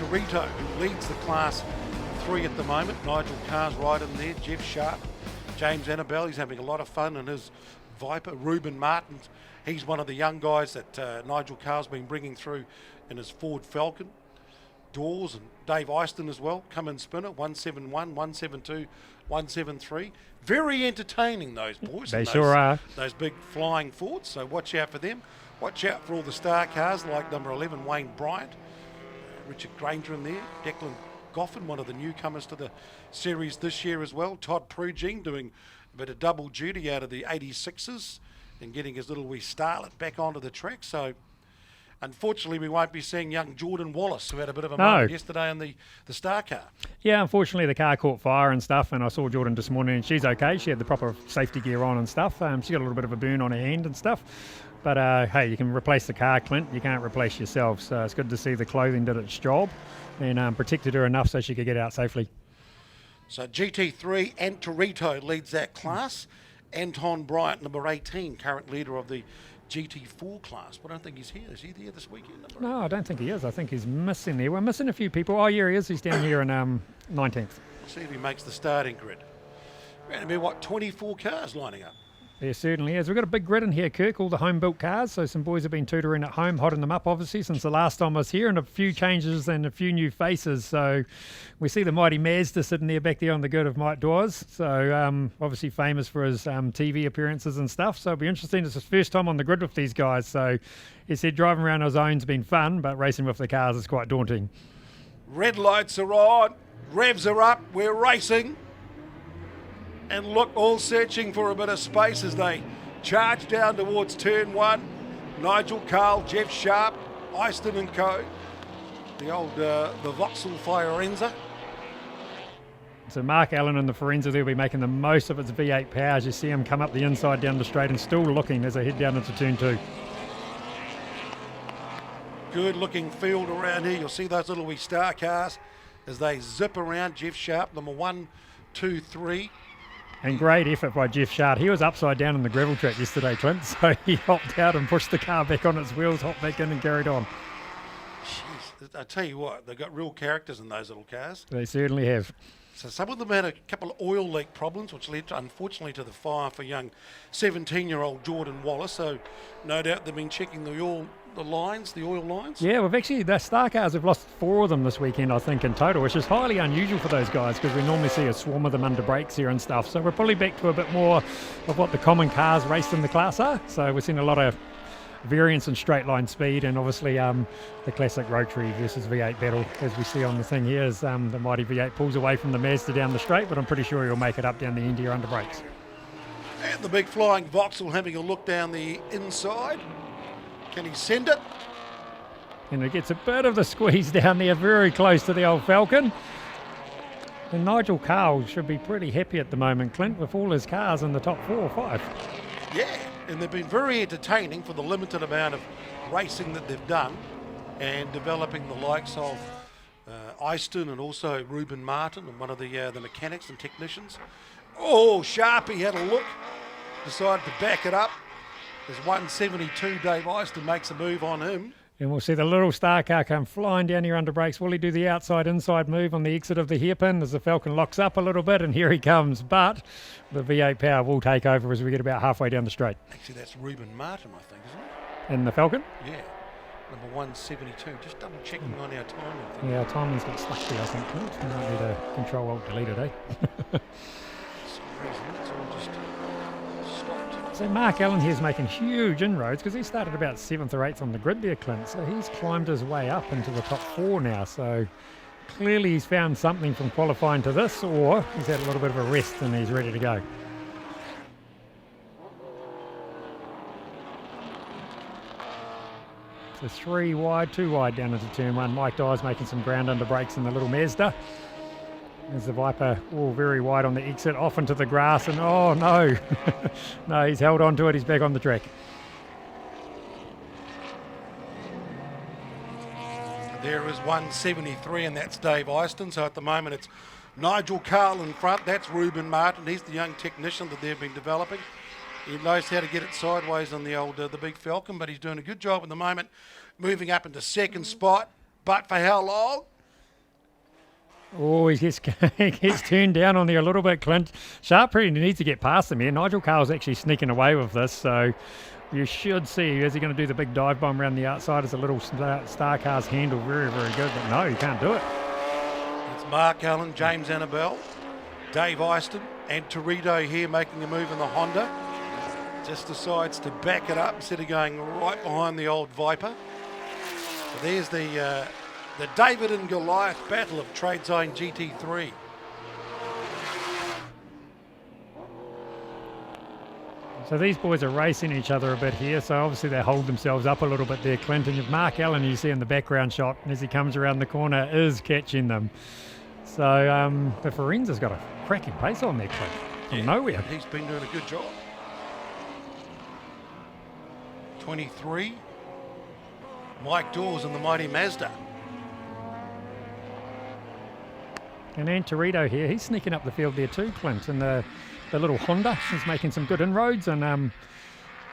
Rito, who leads the Class 3 at the moment. Nigel Carr's right in there. Jeff Sharp, James Annabelle, he's having a lot of fun in his Viper. Ruben Martin, he's one of the young guys that Nigel Carr's been bringing through in his Ford Falcon. Dawes and Dave Eyston as well, come in spinner, 171, 172, 173. Very entertaining, those boys. They sure are. Those big flying Fords, so watch out for them. Watch out for all the star cars like number 11, Wayne Bryant, Richard Granger in there, Declan Goffin, one of the newcomers to the series this year as well. Todd Prugine doing a bit of double duty out of the 86s and getting his little wee starlet back onto the track. So unfortunately, we won't be seeing young Jordan Wallace, who had a bit of a moment yesterday in the star car. Yeah, unfortunately, the car caught fire and stuff, and I saw Jordan this morning, and she's okay. She had the proper safety gear on and stuff. She got a little bit of a burn on her hand and stuff. But, hey, you can replace the car, Clint. You can't replace yourself. So it's good to see the clothing did its job and protected her enough so she could get out safely. So GT3 and Torito leads that class. Anton Bryant, number 18, current leader of the GT4 class, but I don't think he's here. Is he there this weekend? No, I don't think he is. I think he's missing there. We're missing a few people. Oh, yeah, he is. He's down here in 19th. See if he makes the starting grid. Going to be, 24 cars lining up? There certainly is. We've got a big grid in here, Kirk, all the home-built cars. So some boys have been tutoring at home, hotting them up, obviously, since the last time I was here, and a few changes and a few new faces. So we see the mighty Mazda sitting there back there on the grid of Mike Dawes. So obviously famous for his TV appearances and stuff. So it'll be interesting. It's his first time on the grid with these guys. So he said driving around his own's been fun, but racing with the cars is quite daunting. Red lights are on. Revs are up. We're racing. And look, all searching for a bit of space as they charge down towards turn one. Nigel Carl, Jeff Sharp, Eyston and co. The old, the Vauxhall Fiorenza. So Mark Allen and the Fiorenza, they'll be making the most of its V8 power as you see him come up the inside down the straight and still looking as they head down into turn two. Good looking field around here. You'll see those little wee star cars as they zip around. Jeff Sharp, number 1, 2, 3. And great effort by Jeff Sharp. He was upside down on the gravel track yesterday, Clint, so he hopped out and pushed the car back on its wheels, hopped back in and carried on. Jeez, I tell you what, they've got real characters in those little cars. They certainly have. So some of them had a couple of oil leak problems, which led, unfortunately, to the fire for young 17-year-old Jordan Wallace. So no doubt they've been checking the oil lines. Yeah, we've actually, the star cars have lost 4 of them this weekend, I think, in total, which is highly unusual for those guys because we normally see a swarm of them under brakes here and stuff. So we're probably back to a bit more of what the common cars raced in the class are. So we're seeing a lot of variance in straight line speed, and obviously the classic rotary versus V8 battle as we see on the thing here as the mighty V8 pulls away from the Mazda down the straight, but I'm pretty sure he'll make it up down the end here under brakes. And the big flying Vauxhall having a look down the inside. Can he send it? And it gets a bit of the squeeze down there, very close to the old Falcon. And Nigel Carl should be pretty happy at the moment, Clint, with all his cars in the top 4 or 5. Yeah, and they've been very entertaining for the limited amount of racing that they've done and developing the likes of Eyston and also Ruben Martin and one of the mechanics and technicians. Oh, Sharpie had a look, decided to back it up. There's 172, Dave Eyston makes a move on him. And we'll see the little star car come flying down here under brakes. Will he do the outside-inside move on the exit of the hairpin as the Falcon locks up a little bit, and here he comes. But the V8 power will take over as we get about halfway down the straight. Actually, that's Ruben Martin, I think, isn't it? In the Falcon? Yeah, number 172. Just double checking on our timing. Yeah, our timing's got stuck there, I think. We might need to Control-Alt-Delete it, eh? For some reason, it's all just stopped. So Mark Allen here's making huge inroads because he started about 7th or 8th on the grid there, Clint. So he's climbed his way up into the top 4 now. So clearly he's found something from qualifying to this, or he's had a little bit of a rest and he's ready to go. So 3 wide, 2 wide down into turn 1. Mike Dye's making some ground under brakes in the little Mazda. There's the Viper all very wide on the exit, off into the grass, and oh no, no, he's held on to it, he's back on the track. There is 173, and that's Dave Eyston. So at the moment it's Nigel Carl in front, that's Ruben Martin, he's the young technician that they've been developing. He knows how to get it sideways on the old, the big Falcon, but he's doing a good job at the moment, moving up into second spot, but for how long? Oh, he gets, he gets turned down on there a little bit, Clint. Sharp pretty needs to get past him here. Nigel Carl's actually sneaking away with this, so you should see, is he going to do the big dive bomb around the outside? As a little Star Car's handle very, very good, but no, he can't do it. It's Mark Allen, James Annabelle, Dave Eyston, and Torito here making a move in the Honda. Just decides to back it up instead of going right behind the old Viper. So there's the David and Goliath battle of Trade Zone GT3. So these boys are racing each other a bit here, so obviously they hold themselves up a little bit there, Clint. And if Mark Allen, you see in the background shot, as he comes around the corner, is catching them. So the Ferenza's got a cracking pace on there, Clint, from nowhere. He's been doing a good job. 23. Mike Dawes in the mighty Mazda. And Torito here, he's sneaking up the field there too, Clint, and the little Honda is making some good inroads. And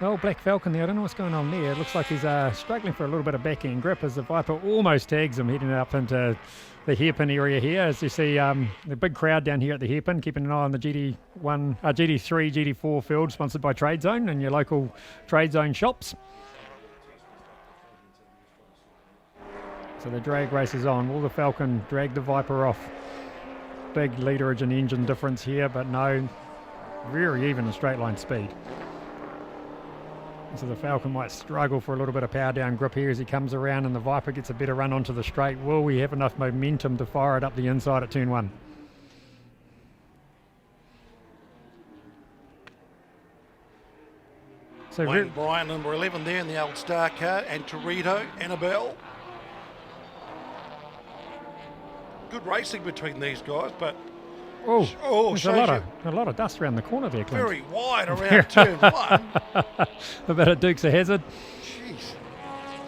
well, Black Falcon there, I don't know what's going on there. It looks like he's struggling for a little bit of backhand grip as the Viper almost tags him, heading up into the hairpin area here. As you see, the big crowd down here at the hairpin, keeping an eye on the GT3, GT4 field, sponsored by Trade Zone and your local Trade Zone shops. So the drag race is on. Will the Falcon drag the Viper off? Big literage and engine difference here, but no, very even in straight line speed. So the Falcon might struggle for a little bit of power down grip here as he comes around, and the Viper gets a better run onto the straight. Will we have enough momentum to fire it up the inside at turn 1? So Wayne Bryant, number 11 there in the old Star Car, and Torito, Annabelle. Good racing between these guys, but there's a lot of dust around the corner there, Clint. Very wide around turn 1. A bit of Dukes of Hazzard.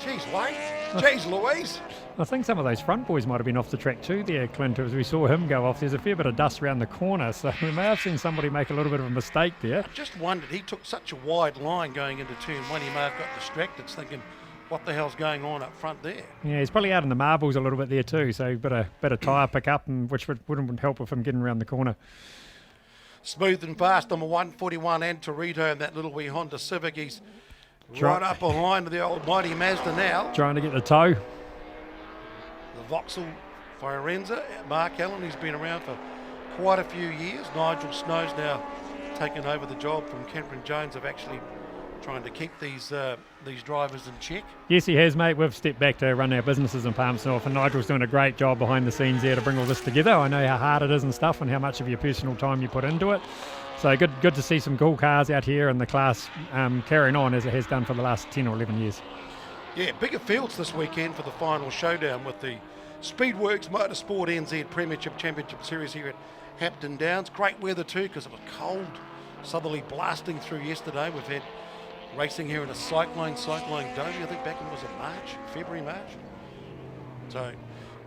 Jeez, Wayne. Jeez, Louise. I think some of those front boys might have been off the track too there, Clint, as we saw him go off. There's a fair bit of dust around the corner, so we may have seen somebody make a little bit of a mistake there. I just wondered, he took such a wide line going into turn 1, he may have got distracted thinking, what the hell's going on up front there? Yeah, he's probably out in the marbles a little bit there too, so a bit of tyre pick up, and which wouldn't help with him getting around the corner. Smooth and fast, number 141, and Torito in that little wee Honda Civic. He's right up behind the old mighty Mazda now. Trying to get the toe. The Vauxhall Fiorenza, Mark Allen, he's been around for quite a few years. Nigel Snow's now taken over the job from Cameron Jones of actually trying to keep these drivers in check. Yes, he has, mate. We've stepped back to run our businesses in Palms North, and Nigel's doing a great job behind the scenes there to bring all this together. I know how hard it is and stuff, and how much of your personal time you put into it. So good to see some cool cars out here, and the class carrying on as it has done for the last 10 or 11 years. Yeah, bigger fields this weekend for the final showdown with the Speedworks Motorsport NZ Premiership Championship Series here at Hampton Downs. Great weather too, because it was cold, southerly blasting through yesterday. We've had racing here in a cyclone Dobie, I think back in, was it February, March? So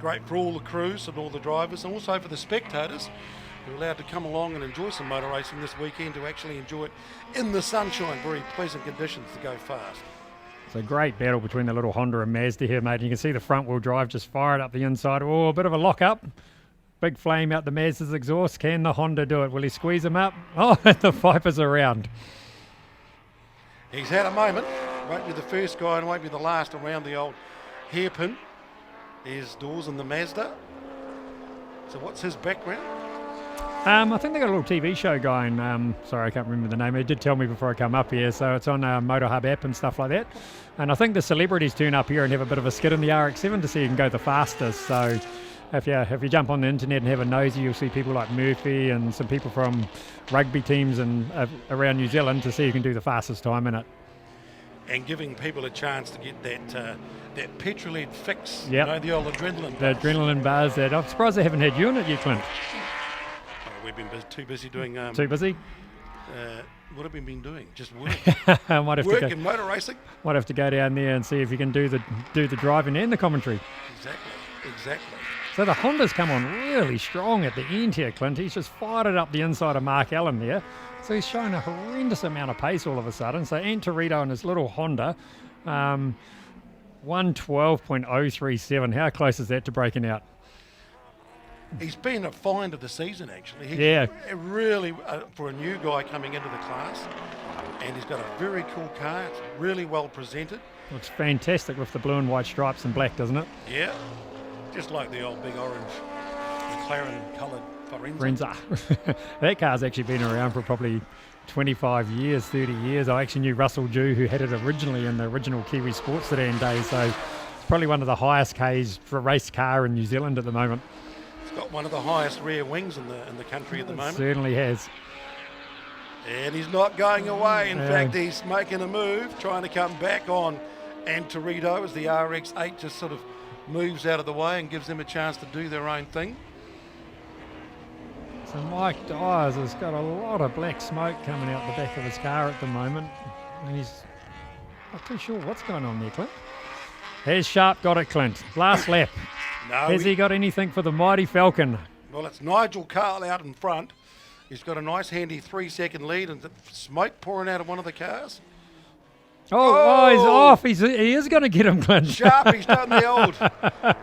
great for all the crews and all the drivers, and also for the spectators who are allowed to come along and enjoy some motor racing this weekend, to actually enjoy it in the sunshine. Very pleasant conditions to go fast. It's a great battle between the little Honda and Mazda here, mate. You can see the front wheel drive just fired up the inside. Oh, a bit of a lock up. Big flame out the Mazda's exhaust. Can the Honda do it? Will he squeeze him up? Oh, the Viper's around. He's had a moment. Won't be the first guy and won't be the last around the old hairpin. There's Dawes in the Mazda. So what's his background? I think they got a little TV show going. Sorry, I can't remember the name. It did tell me before I come up here. So it's on Motor Hub app and stuff like that. And I think the celebrities turn up here and have a bit of a skid in the RX-7 to see who can go the fastest. So if you jump on the internet and have a nosy, you'll see people like Murphy and some people from rugby teams and around New Zealand to see who can do the fastest time in it. And giving people a chance to get that petrol-led fix, yep. You know, the old adrenaline buzz. The adrenaline buzz. I'm surprised they haven't had you in it yet, Clint. We've been too busy doing... too busy? What have we been doing? Just work. Work and motor racing. Might have to go down there and see if you can do the driving and the commentary. Exactly. So the Honda's come on really strong at the end here, Clint. He's just fired it up the inside of Mark Allen there. So he's shown a horrendous amount of pace all of a sudden. So Torito and his little Honda, 112.037. How close is that to breaking out? He's been a find of the season, actually. He's Yeah. really, for a new guy coming into the class, and he's got a very cool car. It's really well presented. Looks fantastic with the blue and white stripes and black, doesn't it? Yeah, just like the old big orange McLaren coloured Forenza. Renza. That car's actually been around for probably 25 years, 30 years. I actually knew Russell Dew, who had it originally in the original Kiwi Sports Sedan days, so it's probably one of the highest Ks for a race car in New Zealand at the moment. It's got one of the highest rear wings in the country at the moment. Certainly has. And he's not going away. In fact, he's making a move, trying to come back on Torito as the RX-8 just sort of moves out of the way and gives them a chance to do their own thing. So Mike Dyers has got a lot of black smoke coming out the back of his car at the moment, and he's not too sure what's going on there, Clint. Has Sharp got it, Clint? Last lap. No, Has he got anything for the mighty Falcon? Well, it's Nigel Carl out in front. He's got a nice handy 3-second lead and the smoke pouring out of one of the cars. Oh, he's off. He is going to get him, Clint. Sharp, he's done the old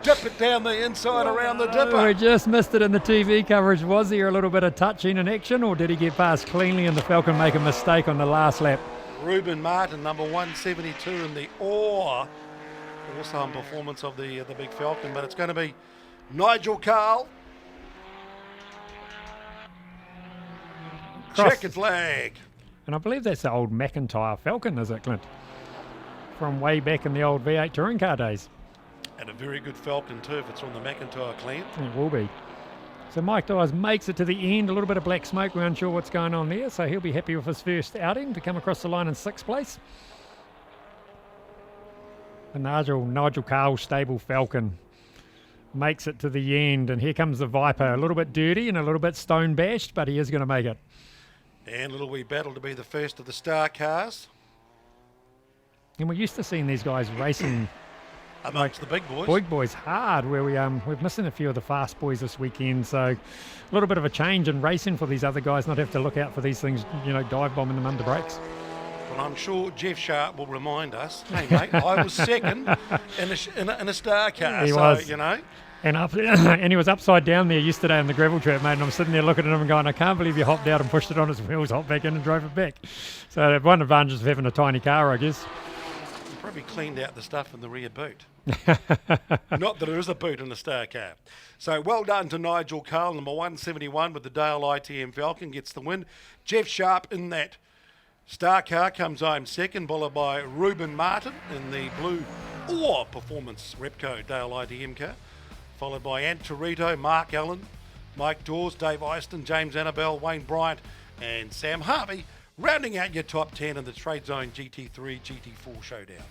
dip it down the inside around the dipper. We just missed it in the TV coverage. Was there a little bit of touching in action, or did he get past cleanly and the Falcon make a mistake on the last lap? Ruben Martin, number 172 in the awesome performance of the big Falcon, but it's going to be Nigel Carl. Checkered flag. And I believe that's the old McIntyre Falcon, is it, Clint? From way back in the old V8 touring car days. And a very good Falcon too if it's from the McIntyre clan. It will be. So Mike Dyers makes it to the end. A little bit of black smoke. We're unsure what's going on there. So he'll be happy with his first outing to come across the line in 6th place. The Nigel Carl stable Falcon makes it to the end. And here comes the Viper. A little bit dirty and a little bit stone bashed, but he is going to make it. And a little wee battle to be the first of the star cars. And we're used to seeing these guys racing amongst the big boys. Big boys hard, where we're missing a few of the fast boys this weekend. So a little bit of a change in racing for these other guys, not have to look out for these things, dive bombing them under brakes. Well, I'm sure Jeff Sharp will remind us, hey mate, I was second in a star car. He was. And he was upside down there yesterday on the gravel trap, mate, and I'm sitting there looking at him and going, I can't believe you hopped out and pushed it on his wheels, hopped back in and drove it back. So one advantage of having a tiny car, I guess. You probably cleaned out the stuff in the rear boot. Not that there is a boot in the star car. So well done to Nigel Carl, number 171 with the Dale ITM Falcon, gets the win. Jeff Sharp in that star car comes home second, followed by Ruben Martin in the blue Performance Repco Dale ITM car. Followed by Torito, Mark Allen, Mike Dawes, Dave Eyston, James Annabelle, Wayne Bryant and Sam Harvey, rounding out your top 10 in the Trade Zone GT3, GT4 showdown.